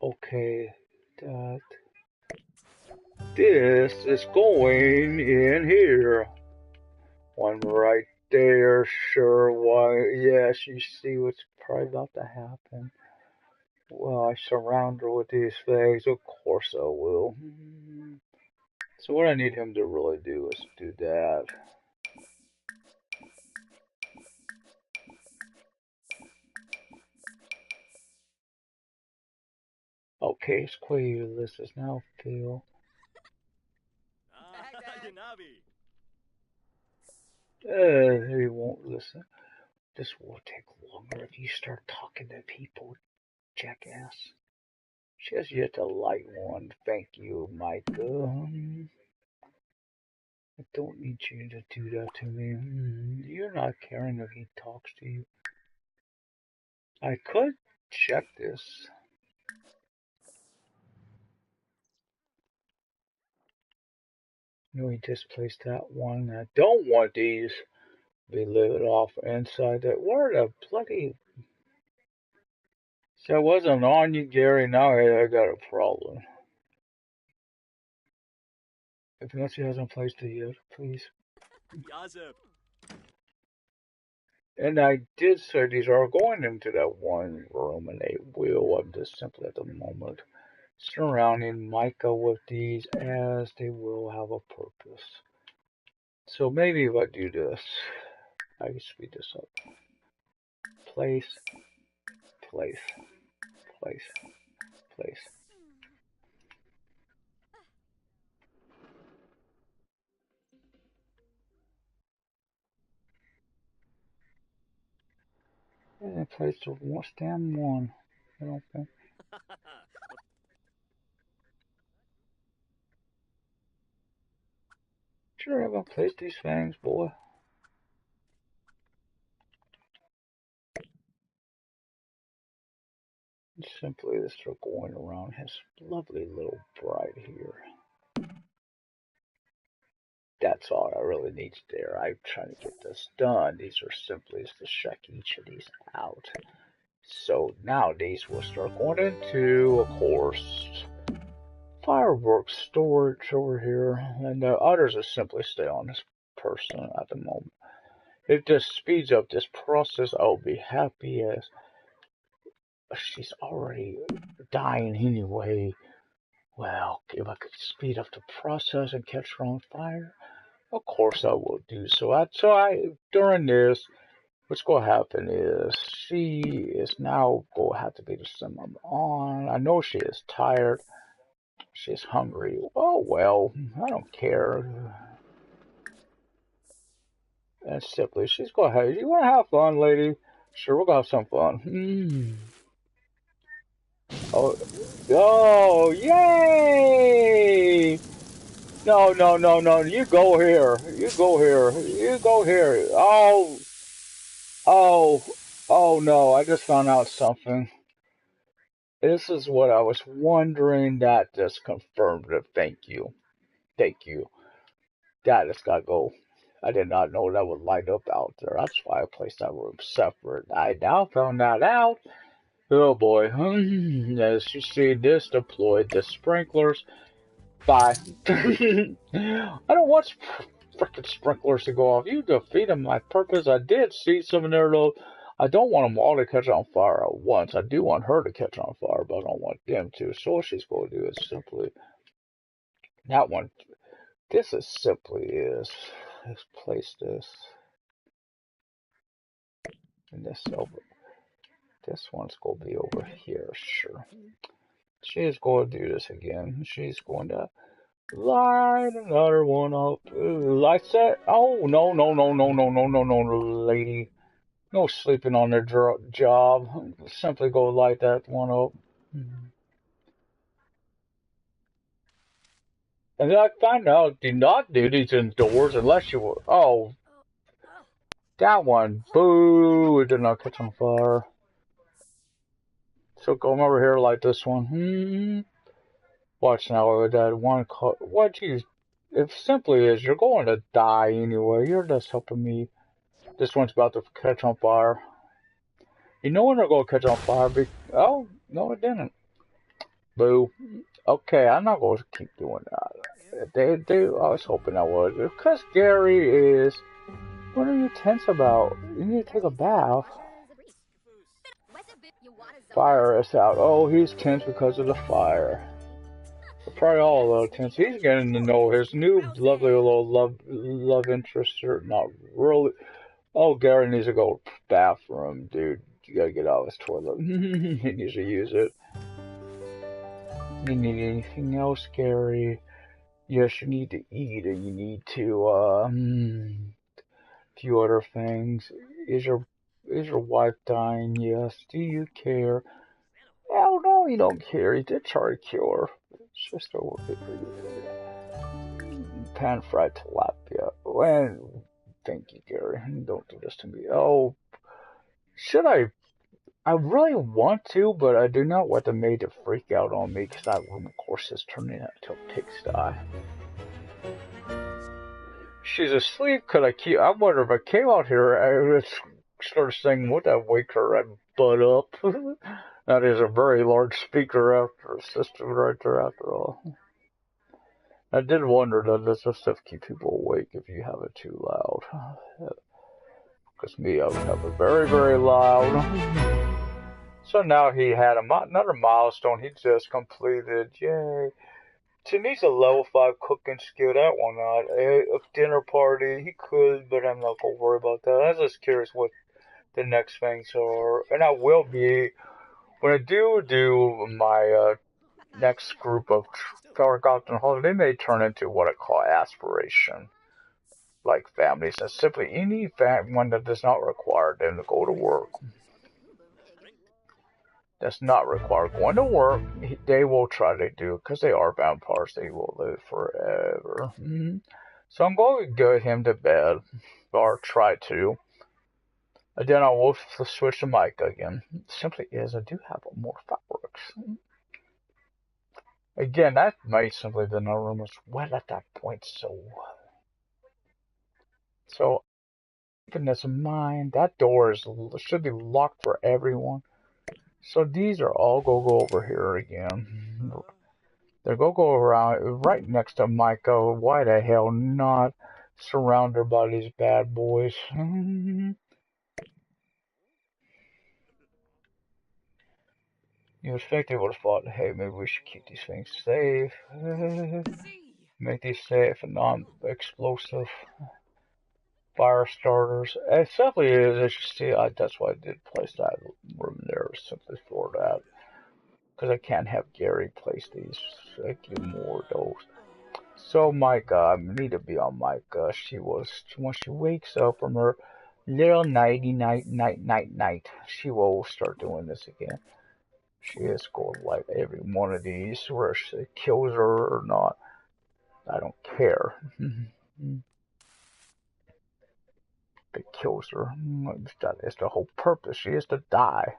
Okay, this is going in here. One right there. Sure, why? Yes, you see what's probably about to happen. Well, I surround her with these things. Of course I will. So what I need him to really do is do that. Okay, it's clear. This is now filled. He won't listen. This will take longer if you start talking to people, jackass. She has yet to light one. Thank you, Micah. I don't need you to do that to me. You're not caring if he talks to you. I could check this. No, he just placed that one. I don't want these to be lit off inside that. Where the bloody... So I wasn't on you, Gary. Now I got a problem. If Nancy hasn't placed it yet, please. And I did say these are going into that one room, and they will. I'm just simply at the moment surrounding Micah with these, as they will have a purpose. So maybe if I do this, I can speed this up. Place, place, place, place. And then place the one stand one. I don't think. Sure, I'm gonna place these things, boy. Simply let's start going around his lovely little bride here. That's all I really need there. I'm trying to get this done. These are simply to check each of these out. So now these will start going into, of course, fireworks storage over here, and the others will simply stay on this person at the moment. It just speeds up this process. I'll be happy as she's already dying anyway. Well, if I could speed up the process and catch her on fire, of course I will do so. During this, what's going to happen is she is now going to have to be the someone on. I know she is tired. She's hungry. Oh, well, I don't care. And simply, she's going to have, you want to have fun, lady? Sure, we're going to have some fun. Oh, yay! No, no, no, no, you go here. You go here. You go here. Oh no, I just found out something. This is what I was wondering. That just confirmed it. Thank you. Thank you. That has got to go. I did not know that would light up out there. That's why I placed that room separate. I now found that out. Oh boy. As you see, this deployed the sprinklers. Bye. I don't want frickin' sprinklers to go off. You defeated my purpose. I did see some in there though. I don't want them all to catch on fire at once. I do want her to catch on fire, but I don't want them to. So what she's going to do is simply that one. This is simply is let's place this and this over. This one's going to be over here, sure. She's going to do this again. She's going to light another one up. Lights that. Oh no no no no no no no no, lady. No sleeping on their job. Simply go light that one up. And then I find out do not do these indoors unless you were. Oh, that one. Boo! It did not catch on fire. So come over here like this one. Watch now with that one. What you. It simply is you're going to die anyway. You're just helping me. This one's about to catch on fire. You know when they're going to catch on fire? Oh, no, it didn't. Boo. Okay, I'm not going to keep doing that. I was hoping I would. Because Gary is... What are you tense about? You need to take a bath. Fire is out. Oh, he's tense because of the fire. They're probably all a little tense. He's getting to know his new lovely little love interest. Or not really. Oh, Gary needs to go to the bathroom, dude. You gotta get out of his toilet. He needs to use it. You need anything else, Gary? Yes, you need to eat, and you need to, a few other things. Is your wife dying? Yes. Do you care? Oh, no, you don't care. He did try to kill her. It's just over it for you. Pan-fried tilapia. Well, thank you, Gary. Don't do this to me. Oh, should I? I really want to, but I do not want the maid to freak out on me because that room, of course, is turning into a pigsty. She's asleep. Could I keep? I wonder if I came out here, I would start singing. Would that wake her butt up? That is a very large speaker after a system right there. After all, I did wonder does this stuff keep people awake if you have it too loud? Because me, I would have it very, very loud. So now he had another milestone he just completed. Yay. He needs a level 5 cooking skill. That one not. A dinner party, he could, but I'm not gonna worry about that. I'm just curious what the next things are, and I will be when I do my next group of Forgotten Holiday. They may turn into what I call aspiration, like families, and simply any one that does not require them to go to work. That's not required going to work. They will try to do because they are vampires. They will live forever. So I'm going to get him to bed, or try to. And then I will switch to Micah again. Simply is I do have more fireworks. Again, that might simply the room was wet at that point, so keeping this in mind, that door should be locked for everyone. So these are all go over here again. They're go around right next to Micah. Why the hell not? Surrounded by these bad boys. You would think they would have thought, hey, maybe we should keep these things safe. Make these safe and non-explosive fire starters. It simply is, as you see, that's why I did place that room there, simply for that. Because I can't have Gary place these. I get more of those. So Micah, I need to be on Micah. When she wakes up from her little night, she will start doing this again. She is going to like every one of these, whether she kills her or not. I don't care. It kills her. That is the whole purpose. She is to die.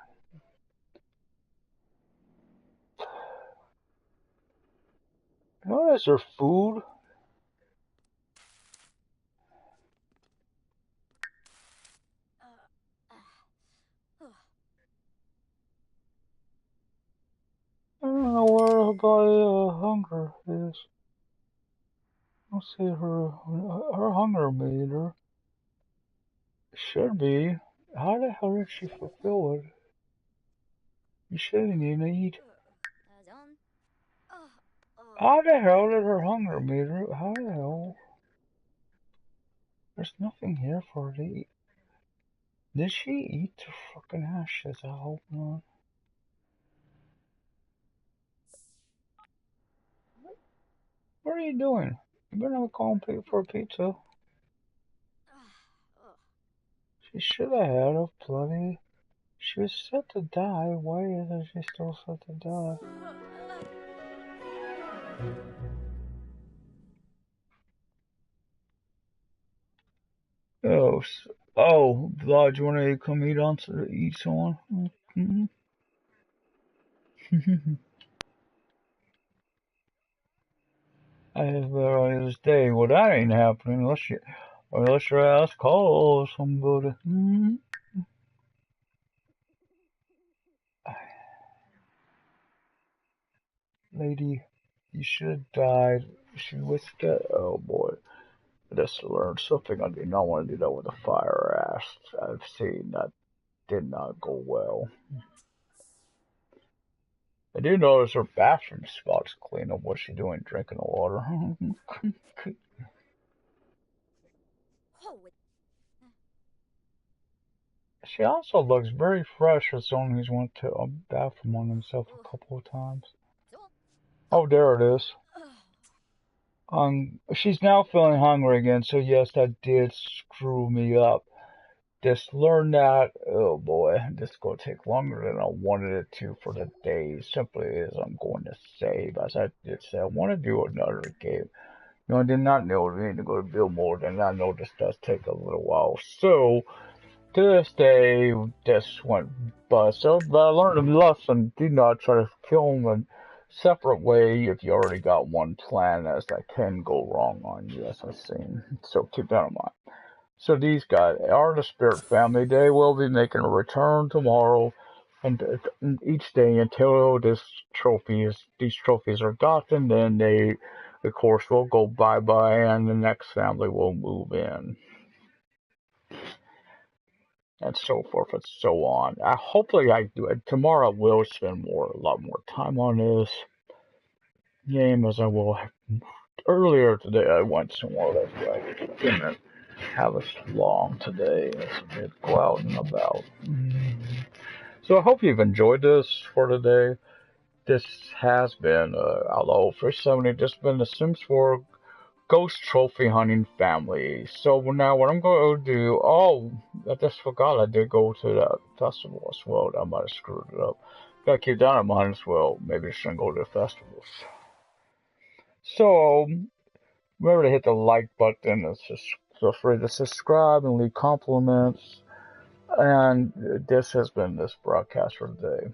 What is her food? I don't know where her body hunger is. Let's see her hunger meter. Should be. How the hell did she fulfill it? You shouldn't even eat. How the hell did her hunger meter? How the hell? There's nothing here for her to eat. Did she eat the fucking ashes? I hope not. What are you doing? You better not call him for a pizza. She should have had a plenty. She was set to die. Why isn't she still set to die? Oh, Vlad, you want to come eat someone? I have better on this day. Well, that ain't happening unless your ass calls somebody. Lady, you should have died. She was dead. Oh boy. I just learned something. I do not want to do that with a fire ass. I've seen that did not go well. I do notice her bathroom spot's clean up. What's she doing? Drinking the water. She also looks very fresh as someone who's went to a bathroom on himself a couple of times. Oh, there it is. She's now feeling hungry again, so yes, that did screw me up. Just learn that, oh boy, this is going to take longer than I wanted it to for the day. Simply is I'm going to save. As I did say, I want to do another game. You know, I did not know we need to go to build more than I know this does take a little while. So, to this day, this went bust. So, but I learned a lesson. Do not try to kill them in a separate way if you already got one plan, as that can go wrong on you, as I've seen. So, keep that in mind. So these guys are the Spirit family. They will be making a return tomorrow and each day until these trophies are gotten. Then they, of course, will go bye-bye and the next family will move in. And so forth and so on. Hopefully I do it. Tomorrow I will spend a lot more time on this. game as I will. Earlier today, I went somewhere that's why I didn't have us long today as we go out and about. So I hope you've enjoyed this for today. This has been Outlaw 370. This has been the Sims 4 Ghost Trophy Hunting Family. So now what I'm going to do, oh, I just forgot I did go to that festival as well. I might have screwed it up. Gotta keep that in mind as well. Maybe I shouldn't go to the festivals. So, remember to hit the like button and feel free to subscribe and leave compliments. And this has been this broadcast for today.